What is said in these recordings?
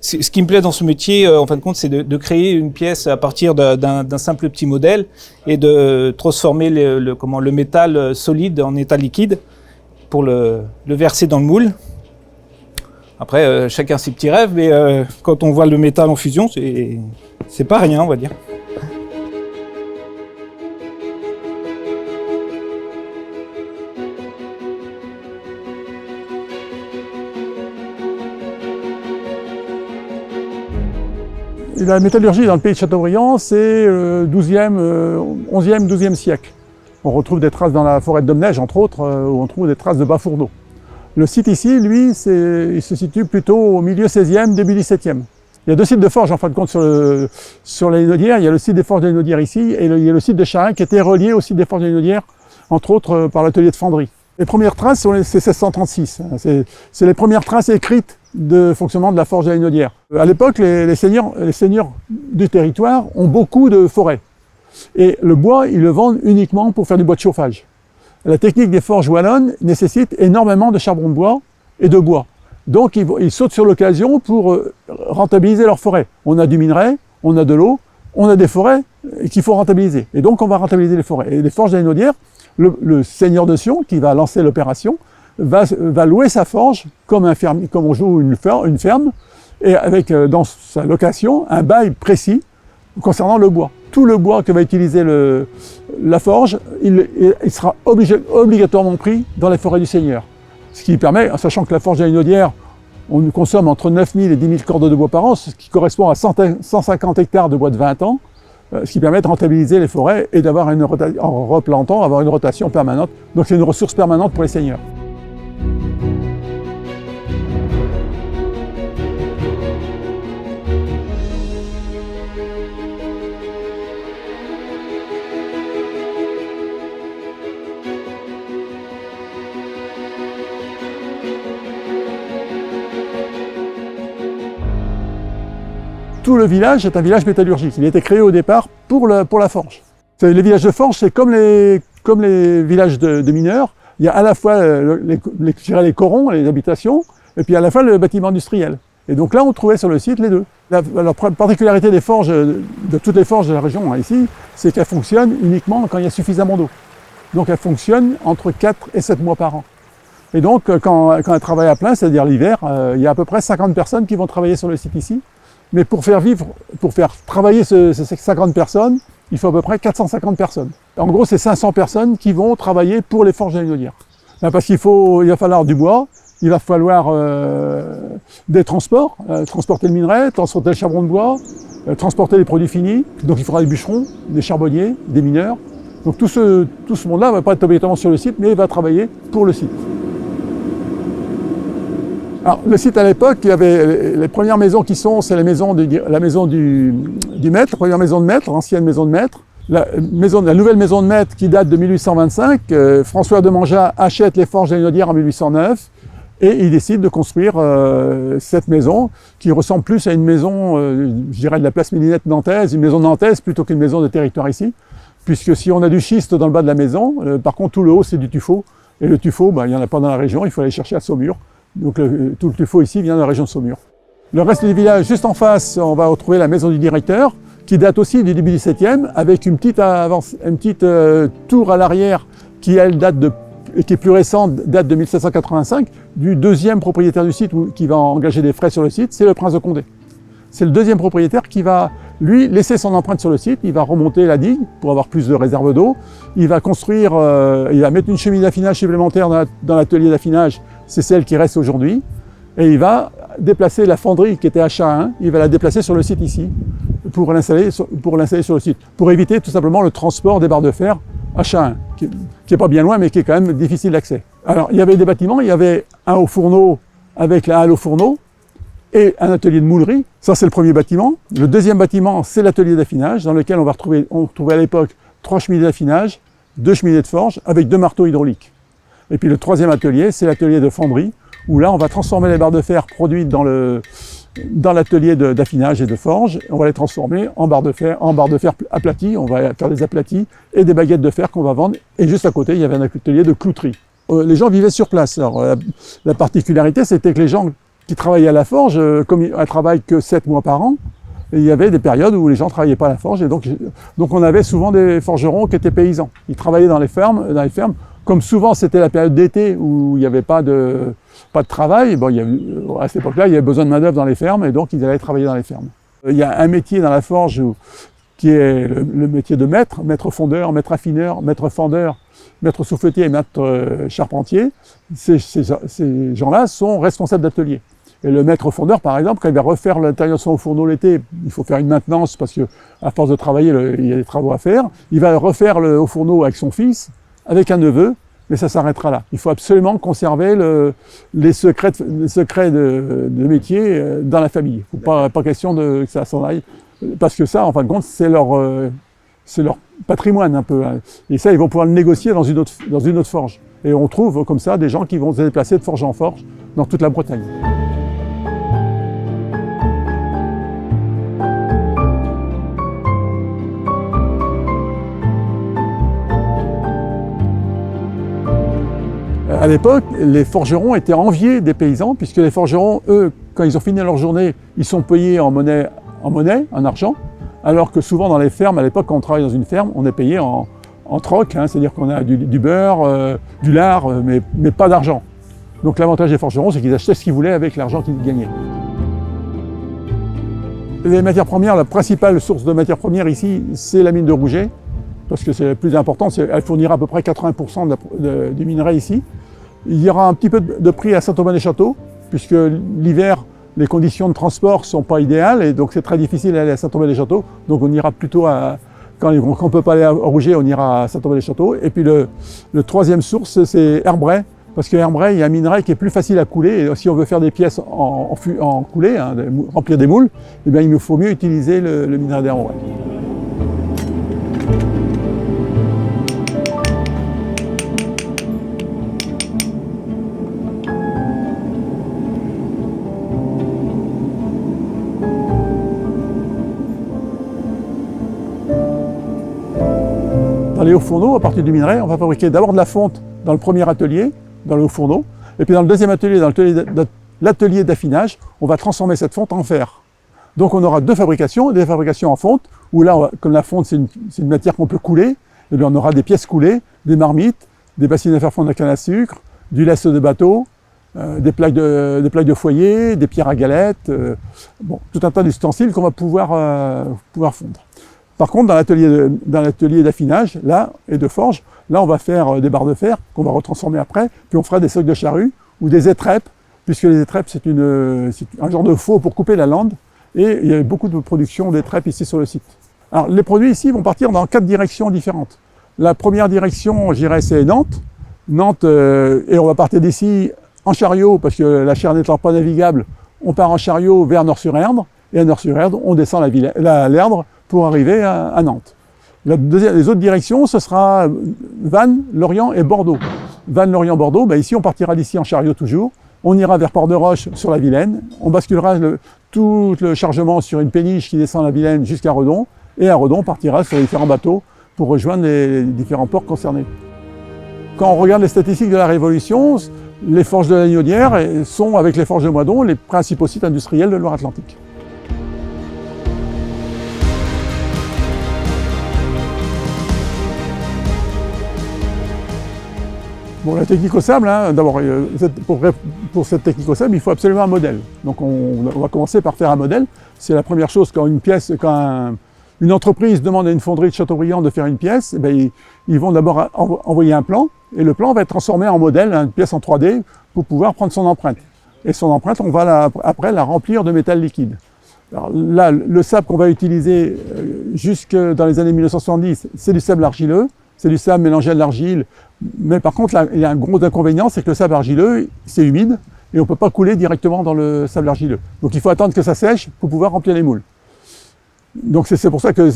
Ce qui me plaît dans ce métier, en fin de compte, c'est de créer une pièce à partir d'un simple petit modèle et de transformer le métal solide en état liquide pour le verser dans le moule. Après, chacun ses petits rêves, mais quand on voit le métal en fusion, c'est pas rien, on va dire. La métallurgie dans le pays de Châteaubriand, c'est 11e, 12e siècle. On retrouve des traces dans la forêt de Domneige, entre autres, où on trouve des traces de bas fourneaux. Le site ici, lui, il se situe plutôt au milieu 16e, début 17e. Il y a 2 sites de forge, en fin de compte, sur la Linaudière. Il y a le site des forges de la Linaudière ici, et il y a le site de Chahin qui était relié au site des forges de la Linaudière, entre autres par l'atelier de Fandry. Les premières traces, c'est 1636. C'est les premières traces écrites de fonctionnement de la forge de la Linaudière. À l'époque, les seigneurs du territoire ont beaucoup de forêts. Et le bois, ils le vendent uniquement pour faire du bois de chauffage. La technique des forges wallonnes nécessite énormément de charbon de bois et de bois. Donc, ils sautent sur l'occasion pour rentabiliser leur forêt. On a du minerai, on a de l'eau, on a des forêts qu'il faut rentabiliser. Et donc, on va rentabiliser les forêts. Et les forges de la Linaudière, le seigneur de Sion, qui va lancer l'opération, va louer sa forge comme on joue une ferme, et avec dans sa location un bail précis concernant le bois. Tout le bois que va utiliser la forge, il sera obligatoirement pris dans les forêts du seigneur. Ce qui permet, sachant que la forge de la Linaudière, on consomme entre 9 000 et 10 000 cordes de bois par an, ce qui correspond à 150 hectares de bois de 20 ans, ce qui permet de rentabiliser les forêts et d'avoir en replantant, avoir une rotation permanente. Donc c'est une ressource permanente pour les seigneurs. Tout le village est un village métallurgique. Il a été créé au départ pour la forge. Les villages de forge, c'est comme les villages de mineurs. Il y a à la fois les corons, les habitations, et puis à la fois le bâtiment industriel. Et donc là, on trouvait sur le site les deux. La particularité des forges, de toutes les forges de la région ici, c'est qu'elles fonctionnent uniquement quand il y a suffisamment d'eau. Donc elles fonctionnent entre 4 et 7 mois par an. Et donc quand elles travaillent à plein, c'est-à-dire l'hiver, il y a à peu près 50 personnes qui vont travailler sur le site ici. Mais pour faire travailler ces 50 personnes, il faut à peu près 450 personnes. En gros, c'est 500 personnes qui vont travailler pour les forges de la Linaudière. Parce qu'il va falloir du bois, il va falloir des transports, transporter le minerai, transporter le charbon de bois, transporter les produits finis. Donc il faudra des bûcherons, des charbonniers, des mineurs. Donc tout ce monde-là ne va pas être obligatoirement sur le site, mais il va travailler pour le site. Alors, le site à l'époque, il y avait les premières maisons c'est la maison du maître, première maison de maître, l'ancienne maison de maître. La nouvelle maison de maître qui date de 1825, François de Mangeat achète les forges de la Linaudière en 1809 et il décide de construire cette maison qui ressemble plus à une maison, je dirais de la place Millinette nantaise, une maison nantaise plutôt qu'une maison de territoire ici, puisque si on a du schiste dans le bas de la maison, par contre tout le haut c'est du tuffeau, et le tuffeau, il n'y en a pas dans la région, il faut aller chercher à Saumur. Donc tout le tuffeau ici vient de la région de Saumur. Le reste du village, juste en face, on va retrouver la maison du directeur, qui date aussi du début du 7e, avec une petite tour à l'arrière qui, elle, qui est plus récente, date de 1785, du deuxième propriétaire du site qui va engager des frais sur le site, c'est le prince de Condé. C'est le deuxième propriétaire qui va, lui, laisser son empreinte sur le site, il va remonter la digue pour avoir plus de réserve d'eau, il va construire, il va mettre une cheminée d'affinage supplémentaire dans l'atelier d'affinage, c'est celle qui reste aujourd'hui, et il va déplacer la fonderie qui était à Chahin, il va la déplacer sur le site ici, pour l'installer sur le site, pour éviter tout simplement le transport des barres de fer à Chahin, qui est pas bien loin, mais qui est quand même difficile d'accès. Alors, il y avait des bâtiments, il y avait un haut fourneau avec la halle au fourneau, et un atelier de moulerie, ça c'est le premier bâtiment. Le deuxième bâtiment, c'est l'atelier d'affinage, dans lequel on trouvait à l'époque 3 cheminées d'affinage, 2 cheminées de forge, avec 2 marteaux hydrauliques. Et puis le troisième atelier, c'est l'atelier de fonderie, où là on va transformer les barres de fer produites dans l'atelier d'affinage et de forge, on va les transformer en barres de fer aplaties, on va faire des aplatis et des baguettes de fer qu'on va vendre. Et juste à côté, il y avait un atelier de clouterie. Les gens vivaient sur place. Alors, la particularité, c'était que les gens qui travaillaient à la forge, comme elles ne travaillent que 7 mois par an, et il y avait des périodes où les gens ne travaillaient pas à la forge, et donc on avait souvent des forgerons qui étaient paysans. Ils travaillaient dans les fermes, comme souvent c'était la période d'été où il n'y avait pas de travail, bon, à cette époque-là, il y avait besoin de main-d'œuvre dans les fermes, et donc ils allaient travailler dans les fermes. Il y a un métier dans la forge qui est le métier de maître, maître fondeur, maître affineur, maître fendeur, maître souffletier et maître charpentier. Ces gens-là sont responsables d'atelier. Et le maître fondeur, par exemple, quand il va refaire l'intérieur de son fourneau l'été, il faut faire une maintenance parce que, à force de travailler, il y a des travaux à faire. Il va refaire le haut fourneau avec son fils, avec un neveu, mais ça s'arrêtera là. Il faut absolument conserver les secrets de métier dans la famille. Il ne faut pas question que ça s'en aille, parce que ça, en fin de compte, c'est leur patrimoine un peu. Et ça, ils vont pouvoir le négocier dans une autre forge. Et on trouve comme ça des gens qui vont se déplacer de forge en forge dans toute la Bretagne. À l'époque, les forgerons étaient enviés des paysans, puisque les forgerons, eux, quand ils ont fini leur journée, ils sont payés en monnaie, en argent, alors que souvent dans les fermes, à l'époque, quand on travaille dans une ferme, on est payé en troc, hein, c'est-à-dire qu'on a du beurre, du lard, mais pas d'argent. Donc l'avantage des forgerons, c'est qu'ils achetaient ce qu'ils voulaient avec l'argent qu'ils gagnaient. Les matières premières, la principale source de matières premières ici, c'est la mine de Rouget, parce que c'est la plus importante, elle fournira à peu près 80% du minerai ici. Il y aura un petit peu de prix à Saint-Aubin-des-Châteaux, puisque l'hiver, les conditions de transport ne sont pas idéales, et donc c'est très difficile d'aller à Saint-Aubin-des-Châteaux. Donc on ira plutôt quand on ne peut pas aller à Rouget, on ira à Saint-Aubin-des-Châteaux. Et puis le troisième source, c'est Herbray, parce que Herbray, il y a un minerai qui est plus facile à couler, et si on veut faire des pièces en coulée, hein, remplir des moules, eh bien, il nous faut mieux utiliser le minerai d'Herbray. Dans les hauts fourneaux, à partir du minerai, on va fabriquer d'abord de la fonte dans le premier atelier, dans le haut fourneau, et puis dans le deuxième atelier, dans l'atelier d'affinage, on va transformer cette fonte en fer. Donc on aura deux fabrications, des fabrications en fonte, où là, comme la fonte c'est une matière qu'on peut couler, et bien on aura des pièces coulées, des marmites, des bassines à faire fondre à canne à sucre, du lest de bateau, des plaques de foyer, des pierres à galettes, bon, tout un tas d'ustensiles qu'on va pouvoir fondre. Par contre, dans l'atelier d'affinage, là, et de forge, là, on va faire des barres de fer qu'on va retransformer après, puis on fera des socs de charrue ou des étrepes, puisque les étrepes, c'est un genre de faux pour couper la lande, et il y a beaucoup de production d'étrepes ici sur le site. Alors, les produits ici vont partir dans 4 directions différentes. La première direction, je dirais, c'est Nantes. Et on va partir d'ici en chariot, parce que la Cher n'étant pas navigable, on part en chariot vers Nort-sur-Erdre, et à Nort-sur-Erdre, on descend l'Erdre pour arriver à Nantes. Les autres directions, ce sera Vannes, Lorient et Bordeaux. Vannes, Lorient, Bordeaux, ben ici on partira d'ici en chariot toujours, on ira vers Port-de-Roche sur la Vilaine, on basculera tout le chargement sur une péniche qui descend la Vilaine jusqu'à Redon, et à Redon on partira sur les différents bateaux pour rejoindre les différents ports concernés. Quand on regarde les statistiques de la Révolution, les forges de la Lignaudière sont, avec les forges de Moidon, les principaux sites industriels de Loire-Atlantique. Bon, la technique au sable, hein, d'abord, pour cette technique au sable, il faut absolument un modèle. Donc on va commencer par faire un modèle. C'est la première chose quand une entreprise demande à une fonderie de Châteaubriand de faire une pièce, eh bien, ils vont d'abord envoyer un plan, et le plan va être transformé en modèle, une pièce en 3D, pour pouvoir prendre son empreinte. Et son empreinte, on va après la remplir de métal liquide. Alors là, le sable qu'on va utiliser jusque dans les années 1970, c'est du sable argileux. C'est du sable mélangé à de l'argile, mais par contre, là, il y a un gros inconvénient, c'est que le sable argileux, c'est humide, et on ne peut pas couler directement dans le sable argileux. Donc il faut attendre que ça sèche pour pouvoir remplir les moules. Donc c'est pour ça que,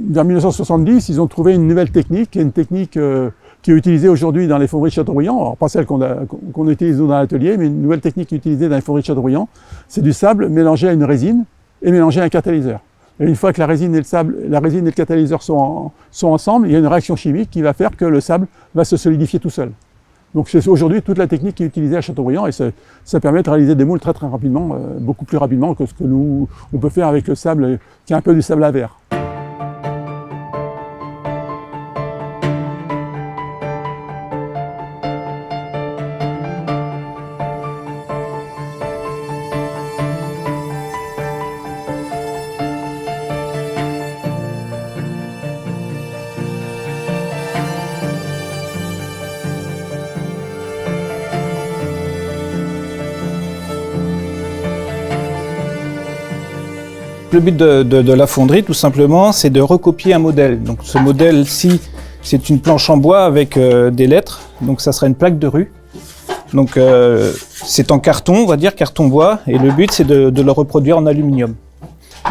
vers 1970, ils ont trouvé une nouvelle technique, qui est une technique qui est utilisée aujourd'hui dans les fonderies de Châteaubriand, alors pas celle qu'on utilise nous dans l'atelier, mais une nouvelle technique utilisée dans les fonderies de Châteaubriand, c'est du sable mélangé à une résine et mélangé à un catalyseur. Et une fois que la résine et le catalyseur sont ensemble, il y a une réaction chimique qui va faire que le sable va se solidifier tout seul. Donc c'est aujourd'hui toute la technique qui est utilisée à Châteaubriand et ça permet de réaliser des moules très rapidement, beaucoup plus rapidement que ce que nous on peut faire avec le sable qui est un peu du sable à verre. Le but de la fonderie, tout simplement, c'est de recopier un modèle. Donc ce modèle-ci, c'est une planche en bois avec des lettres. Donc ça sera une plaque de rue. Donc c'est en carton, on va dire, carton bois. Et le but, c'est de le reproduire en aluminium.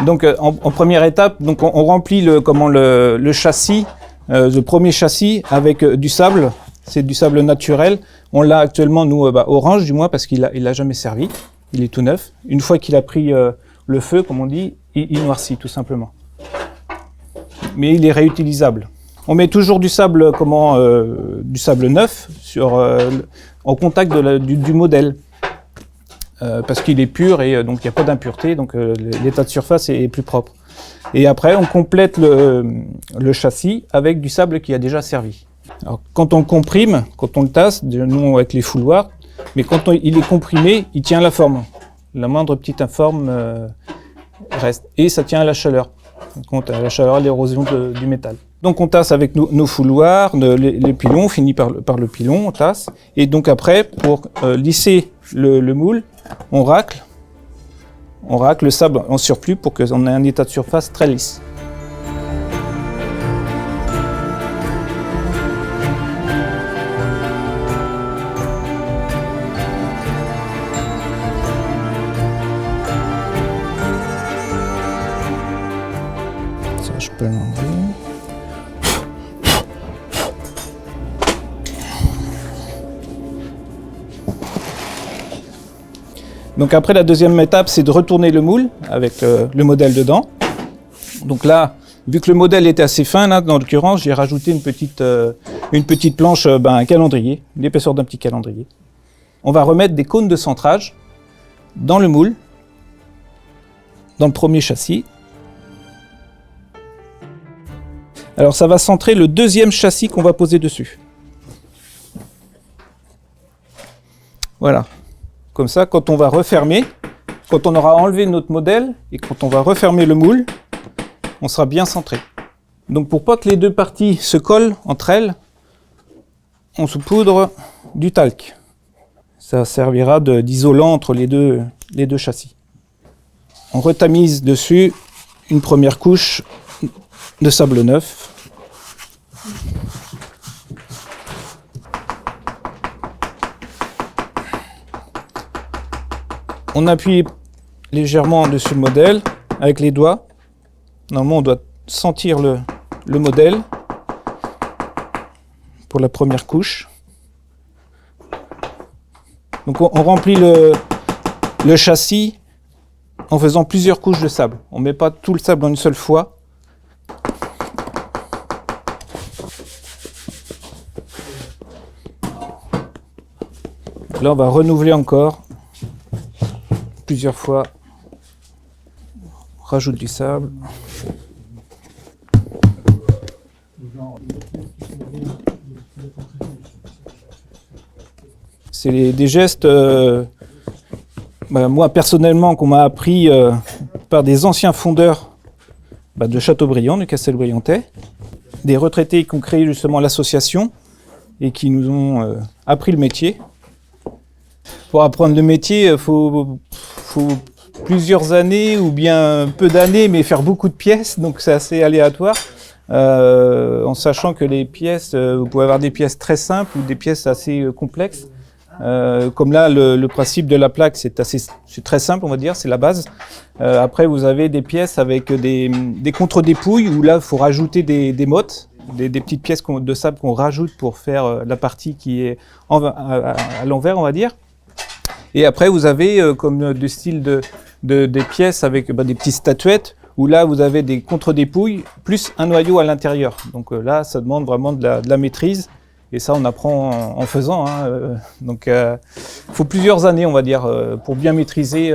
Donc en première étape, donc on remplit le châssis, le premier châssis avec du sable. C'est du sable naturel. On l'a actuellement, nous, orange du moins, parce qu'il a jamais servi. Il est tout neuf. Une fois qu'il a pris le feu, comme on dit, il noircit tout simplement. Mais il est réutilisable. On met toujours du sable, du sable neuf en contact du modèle, parce qu'il est pur et donc il n'y a pas d'impureté, donc l'état de surface est plus propre. Et après, on complète le châssis avec du sable qui a déjà servi. Alors, quand on le comprime, quand on le tasse, nous avec les fouloirs, mais quand il est comprimé, il tient la forme. La moindre petite informe reste. Et ça tient à la chaleur. Compte à la chaleur, à l'érosion du métal. Donc on tasse avec nos fouloirs, les pilons, on finit par le pilon, on tasse. Et donc après, pour lisser le moule, on racle le sable en surplus pour qu'on ait un état de surface très lisse. Je peux l'enlever. Donc après, la deuxième étape, c'est de retourner le moule avec le modèle dedans. Donc là, vu que le modèle était assez fin, là, dans l'occurrence, j'ai rajouté une petite planche, un calendrier, l'épaisseur d'un petit calendrier. On va remettre des cônes de centrage dans le moule, dans le premier châssis. Alors ça va centrer le deuxième châssis qu'on va poser dessus. Voilà. Comme ça, quand on va refermer, quand on aura enlevé notre modèle et quand on va refermer le moule, on sera bien centré. Donc pour pas que les deux parties se collent entre elles, on saupoudre du talc. Ça servira d'isolant entre les deux châssis. On retamise dessus une première couche de sable neuf. On appuie légèrement dessus le modèle avec les doigts. Normalement, on doit sentir le modèle pour la première couche. Donc on remplit le châssis en faisant plusieurs couches de sable. On ne met pas tout le sable en une seule fois. Là, on va renouveler encore plusieurs fois. On rajoute du sable. C'est des gestes, moi personnellement, qu'on m'a appris par des anciens fondeurs de Châteaubriand, du Castelbriantais, des retraités qui ont créé justement l'association et qui nous ont appris le métier. Pour apprendre le métier, il faut plusieurs années ou bien peu d'années, mais faire beaucoup de pièces, donc c'est assez aléatoire. En sachant que les pièces, vous pouvez avoir des pièces très simples ou des pièces assez complexes. Comme là, le principe de la plaque, c'est très simple, on va dire, c'est la base. Après, vous avez des pièces avec des contre-dépouilles où là, il faut rajouter des mottes, des petites pièces de sable qu'on rajoute pour faire la partie qui est à l'envers, on va dire. Et après, vous avez comme de style des pièces avec des petites statuettes où là, vous avez des contre-dépouilles plus un noyau à l'intérieur. Donc là, ça demande vraiment de la maîtrise Et ça, on apprend en faisant. Donc, il faut plusieurs années, on va dire, pour bien maîtriser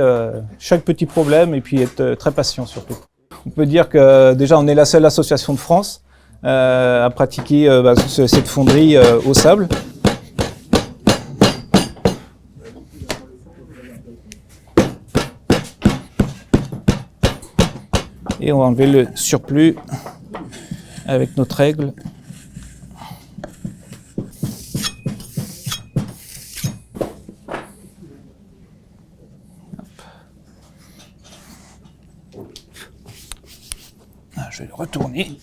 chaque petit problème et puis être très patient surtout. On peut dire que déjà, on est la seule association de France à pratiquer cette fonderie au sable. Et on va enlever le surplus avec notre règle. Je vais le retourner.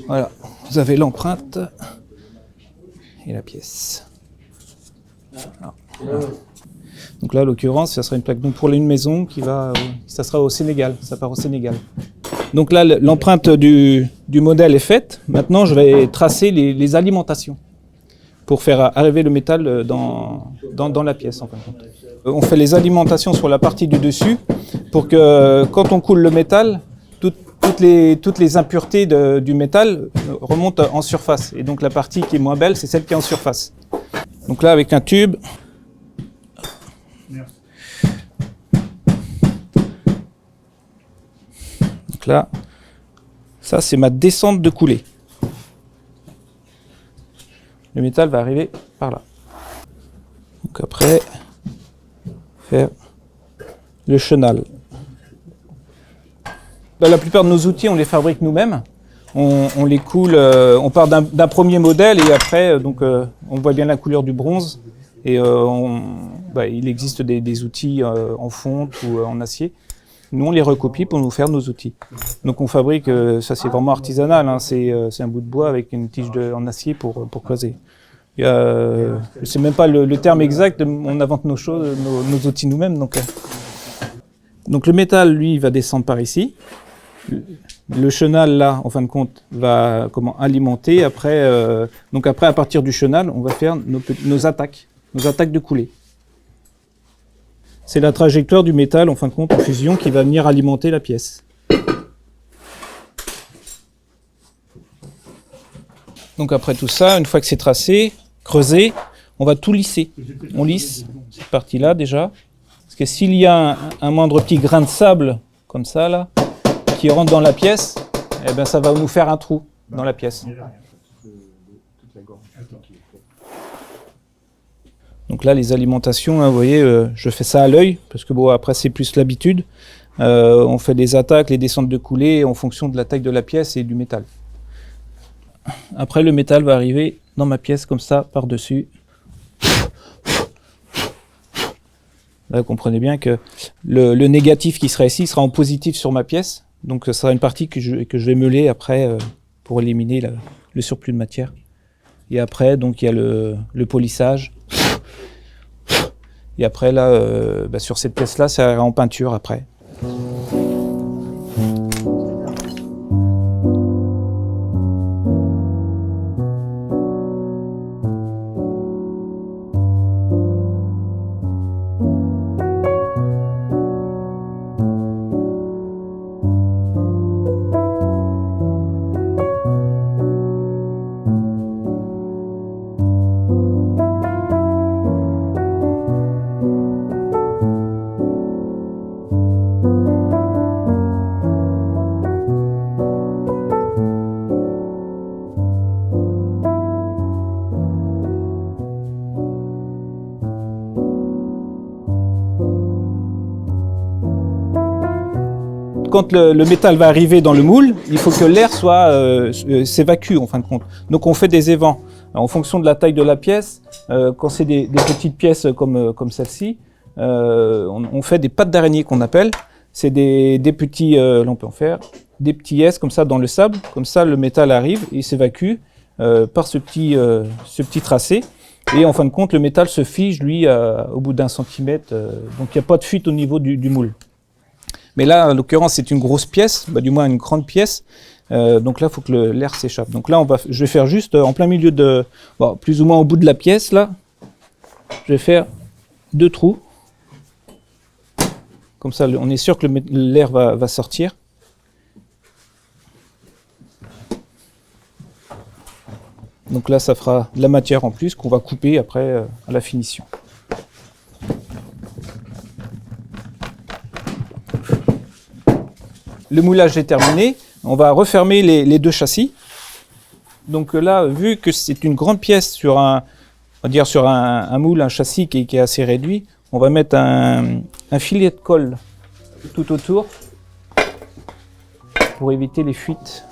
Voilà, vous avez l'empreinte et la pièce. Voilà. Donc là, en l'occurrence, ça sera une plaque. Donc pour une maison ça sera au Sénégal, ça part au Sénégal. Donc là, l'empreinte du modèle est faite. Maintenant, je vais tracer les alimentations pour faire arriver le métal dans la pièce, en fin de compte. On fait les alimentations sur la partie du dessus pour que quand on coule le métal, toutes les impuretés du métal remontent en surface. Et donc la partie qui est moins belle, c'est celle qui est en surface. Donc là, avec un tube, donc là, ça c'est ma descente de coulée. Le métal va arriver par là. Donc après, faire le chenal. La plupart de nos outils, on les fabrique nous-mêmes. On les coule, on part d'un premier modèle et après, on voit bien la couleur du bronze. Et il existe des outils en fonte ou en acier. Nous, on les recopie pour nous faire nos outils. Donc on fabrique, ça c'est vraiment artisanal, hein, c'est un bout de bois avec une tige en acier pour creuser. Je ne sais même pas le terme exact, on invente nos choses, nos outils nous-mêmes. Donc le métal, lui, va descendre par ici. Le chenal, là, en fin de compte, va alimenter. Après, à partir du chenal, on va faire nos attaques de coulée. C'est la trajectoire du métal, en fin de compte, en fusion, qui va venir alimenter la pièce. Donc après tout ça, une fois que c'est tracé, creusé, on va tout lisser. On lisse cette partie-là déjà. Parce que s'il y a un moindre petit grain de sable, comme ça, là, qui rentre dans la pièce, eh ben, ça va nous faire un trou dans la pièce. Donc là, les alimentations, hein, vous voyez, je fais ça à l'œil, parce que bon, après c'est plus l'habitude. On fait des attaques, les descentes de coulée en fonction de la taille de la pièce et du métal. Après, le métal va arriver dans ma pièce comme ça, par-dessus. Là, vous comprenez bien que le négatif qui sera ici sera en positif sur ma pièce. Donc, ce sera une partie que je vais meuler après pour éliminer le surplus de matière. Et après, donc, il y a le polissage. Et après, là, sur cette pièce-là, ça ira en peinture après. Quand le métal va arriver dans le moule, il faut que l'air s'évacue en fin de compte. Donc on fait des évents. En fonction de la taille de la pièce, quand c'est des petites pièces comme celle-ci, on fait des pattes d'araignée qu'on appelle. C'est des petits, là on peut en faire, des petits S comme ça dans le sable. Comme ça le métal arrive et s'évacue par ce petit tracé. Et en fin de compte, le métal se fige, lui, au bout d'1 centimètre. Donc il n'y a pas de fuite au niveau du moule. Mais là, en l'occurrence, c'est une grosse pièce, du moins une grande pièce. Donc là, il faut que l'air s'échappe. Donc là, je vais faire juste en plein milieu plus ou moins au bout de la pièce, là. Je vais faire 2 trous. Comme ça, on est sûr que l'air va sortir. Donc là, ça fera de la matière en plus qu'on va couper après à la finition. Le moulage est terminé. On va refermer les deux châssis. Donc là, vu que c'est une grande pièce sur un moule, un châssis qui est assez réduit, on va mettre un filet de colle tout autour pour éviter les fuites.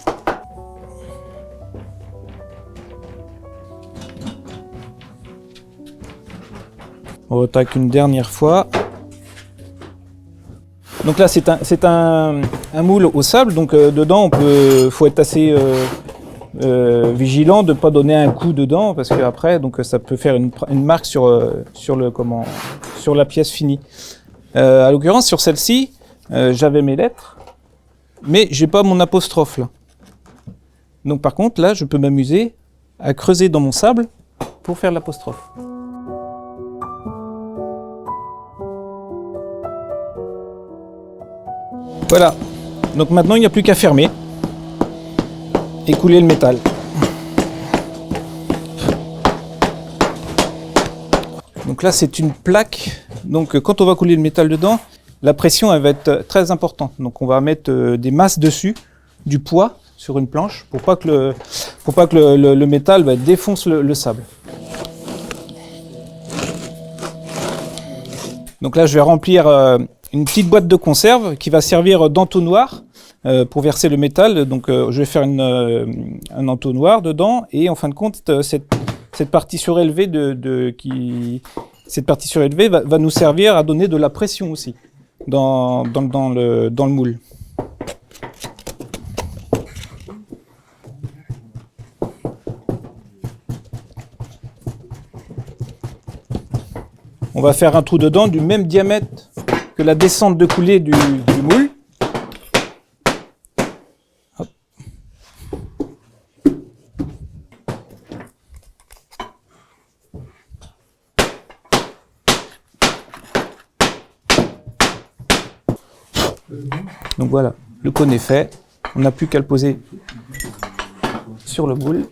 On attaque une dernière fois. Donc là, c'est un moule au sable, donc dedans, faut être assez vigilant de ne pas donner un coup dedans, parce qu'après, ça peut faire une marque sur la pièce finie. À l'occurrence, sur celle-ci, j'avais mes lettres, mais j'ai pas mon apostrophe là. Donc par contre, là, je peux m'amuser à creuser dans mon sable pour faire l'apostrophe. Voilà, donc maintenant il n'y a plus qu'à fermer et couler le métal. Donc là c'est une plaque, donc quand on va couler le métal dedans, la pression elle va être très importante. Donc on va mettre des masses dessus, du poids sur une planche pour pas que le métal défonce le sable. Donc là je vais remplir une petite boîte de conserve qui va servir d'entonnoir pour verser le métal. Donc je vais faire un entonnoir dedans et en fin de compte cette partie surélevée va nous servir à donner de la pression aussi dans le moule. On va faire un trou dedans du même diamètre que la descente de coulée du moule. Hop. Donc voilà, le cône est fait. On n'a plus qu'à le poser sur le moule.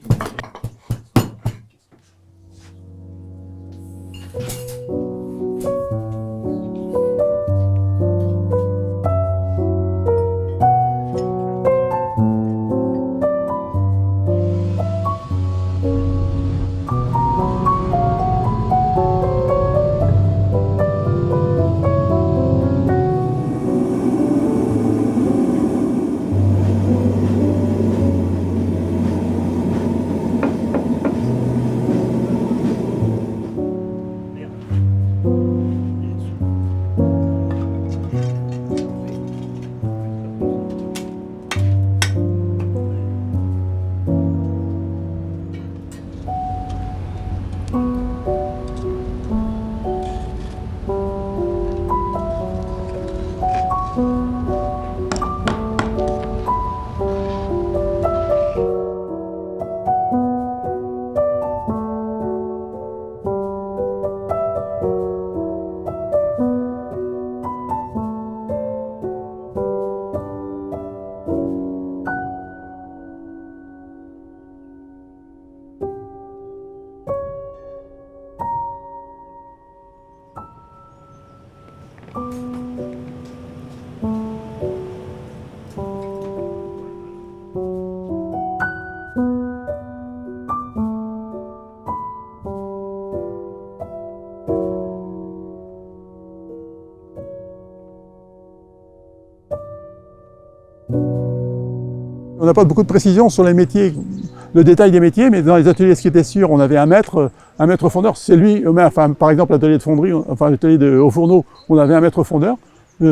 On n'a pas beaucoup de précision sur les métiers, le détail des métiers, mais dans les ateliers, ce qui était sûr, on avait un maître fondeur. C'est lui, enfin, par exemple, l'atelier de fonderie, enfin l'atelier de haut fourneau, on avait un maître fondeur.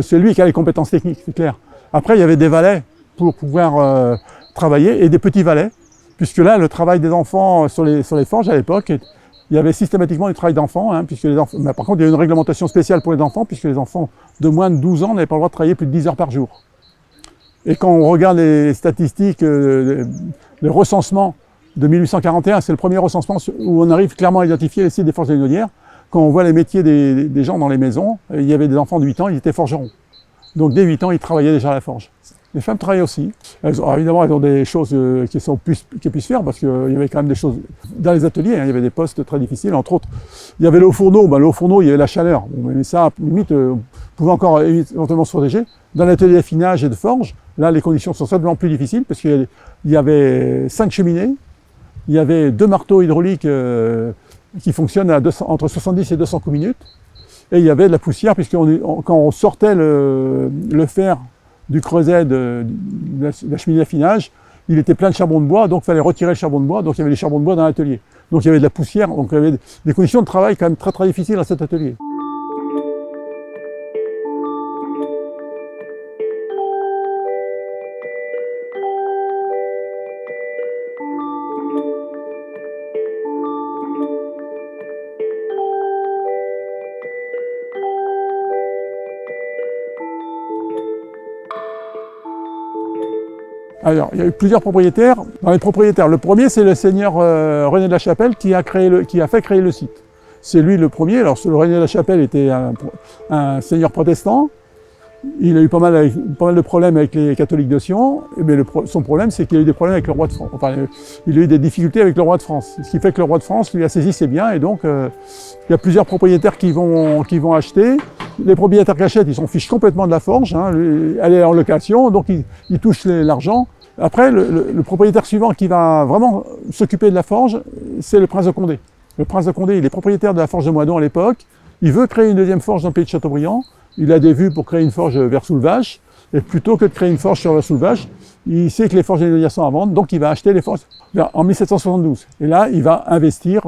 C'est lui qui a les compétences techniques, c'est clair. Après, il y avait des valets pour pouvoir travailler et des petits valets, puisque là, le travail des enfants sur les forges à l'époque, il y avait systématiquement du travail d'enfants, puisque les enfants. Mais par contre, il y a une réglementation spéciale pour les enfants, puisque les enfants de moins de 12 ans n'avaient pas le droit de travailler plus de 10 heures par jour. Et quand on regarde les statistiques, le recensement de 1841, c'est le premier recensement où on arrive clairement à identifier les sites des forges léoninières. Quand on voit les métiers des gens dans les maisons, il y avait des enfants de 8 ans, ils étaient forgerons. Donc dès 8 ans, ils travaillaient déjà à la forge. Les femmes travaillaient aussi. Évidemment, elles ont des choses qui puissent faire, parce qu'il y avait quand même des choses dans les ateliers, hein, il y avait des postes très difficiles, entre autres. Il y avait le haut fourneau, le haut fourneau, il y avait la chaleur. Mais ça, limite, on pouvait encore éventuellement se protéger. Dans l'atelier d'affinage et de forge, là, les conditions sont simplement plus difficiles, parce qu'il y avait 5 cheminées, il y avait 2 marteaux hydrauliques qui fonctionnent à entre 70 et 200 coups minutes, et il y avait de la poussière, puisque quand on sortait le fer du creuset de la cheminée d'affinage, il était plein de charbon de bois, donc il fallait retirer le charbon de bois, donc il y avait des charbons de bois dans l'atelier. Donc il y avait de la poussière, donc il y avait des conditions de travail quand même très très difficiles à cet atelier. Alors, il y a eu plusieurs propriétaires. Dans les propriétaires, le premier, c'est le seigneur René de la Chapelle qui a fait créer le site. C'est lui le premier. Alors, le René de la Chapelle était un seigneur protestant. Il a eu pas mal de problèmes avec les catholiques de Sion. Mais son problème, c'est qu'il a eu des problèmes avec le roi de France. Enfin, il a eu des difficultés avec le roi de France. Ce qui fait que le roi de France lui a saisi ses biens. Et donc, il y a plusieurs propriétaires qui vont acheter. Les propriétaires qui achètent, ils s'en fichent complètement de la forge. Hein. Elle est en location, donc ils touchent l'argent. Après, le propriétaire suivant qui va vraiment s'occuper de la forge, c'est le prince de Condé. Le prince de Condé, il est propriétaire de la forge de Moidon à l'époque. Il veut créer une deuxième forge dans le pays de Châteaubriand. Il a des vues pour créer une forge vers Soulvache. Et plutôt que de créer une forge sur Soulvache, il sait que les forges Lénodières sont à vendre, donc il va acheter les forges en 1772. Et là, il va investir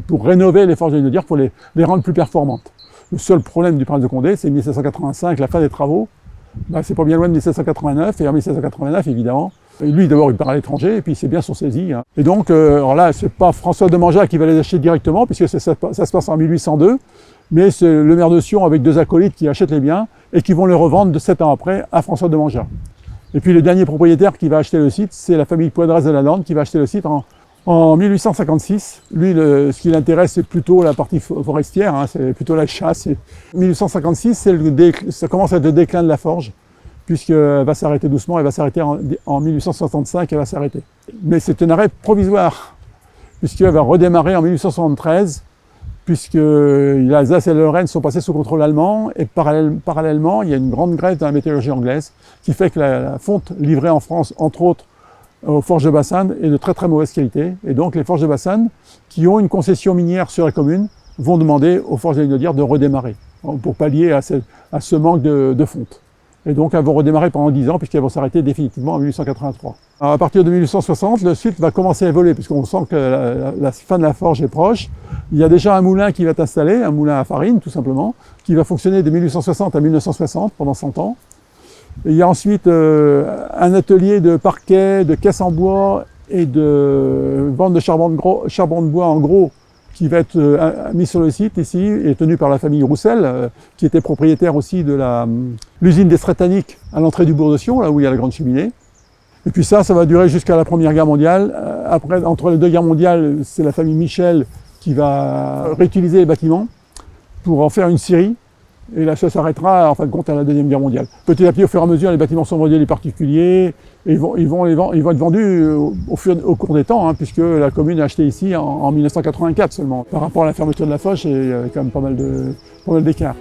pour rénover les forges Lénodières, pour les rendre plus performantes. Le seul problème du prince de Condé, c'est 1785, la fin des travaux. C'est pas bien loin de 1789, et en 1789, évidemment, lui d'abord il part à l'étranger, et puis ses biens sont saisis. Hein. Et donc, alors là, c'est pas François de Mangeat qui va les acheter directement, puisque ça se passe en 1802, mais c'est le maire de Sion avec 2 acolytes qui achètent les biens, et qui vont les revendre 7 ans après à François de Mangeat. Et puis le dernier propriétaire qui va acheter le site, c'est la famille Poydras de la Lande, qui va acheter le site en 1856. Lui, ce qui l'intéresse, c'est plutôt la partie forestière, hein, c'est plutôt la chasse. 1856, ça commence à être le déclin de la forge, puisqu'elle va s'arrêter doucement, elle va s'arrêter en 1865, elle va s'arrêter. Mais c'est un arrêt provisoire, puisqu'elle va redémarrer en 1873, puisque l'Alsace et la Lorraine sont passés sous contrôle allemand, et parallèlement, il y a une grande grève dans la métallurgie anglaise, qui fait que la fonte livrée en France, entre autres, aux forges de Bassanne est de très très mauvaise qualité. Et donc les forges de Bassanne, qui ont une concession minière sur la commune, vont demander aux forges Lénodières de redémarrer, pour pallier à ce manque de fonte. Et donc elles vont redémarrer pendant 10 ans, puisqu'elles vont s'arrêter définitivement en 1883. Alors, à partir de 1860, le site va commencer à évoluer, puisqu'on sent que la fin de la forge est proche. Il y a déjà un moulin qui va être installé, un moulin à farine tout simplement, qui va fonctionner de 1860 à 1960, pendant 100 ans. Et il y a ensuite un atelier de parquet, de caisse en bois et de vente de charbon de bois en gros qui va être mis sur le site ici, et tenu par la famille Roussel, qui était propriétaire aussi de l'usine des Strataniques à l'entrée du bourg de Sion, là où il y a la grande cheminée. Et puis ça va durer jusqu'à la Première Guerre mondiale. Après, entre les 2 guerres mondiales, c'est la famille Michel qui va réutiliser les bâtiments pour en faire une scierie. Et là, ça s'arrêtera en fin de compte à la Deuxième Guerre mondiale. Petit à petit, au fur et à mesure, les bâtiments sont vendus à des particuliers, et ils vont être vendus au cours des temps, hein, puisque la commune a acheté ici en 1984 seulement. Par rapport à la fermeture de la forge, il y a quand même pas mal d'écart.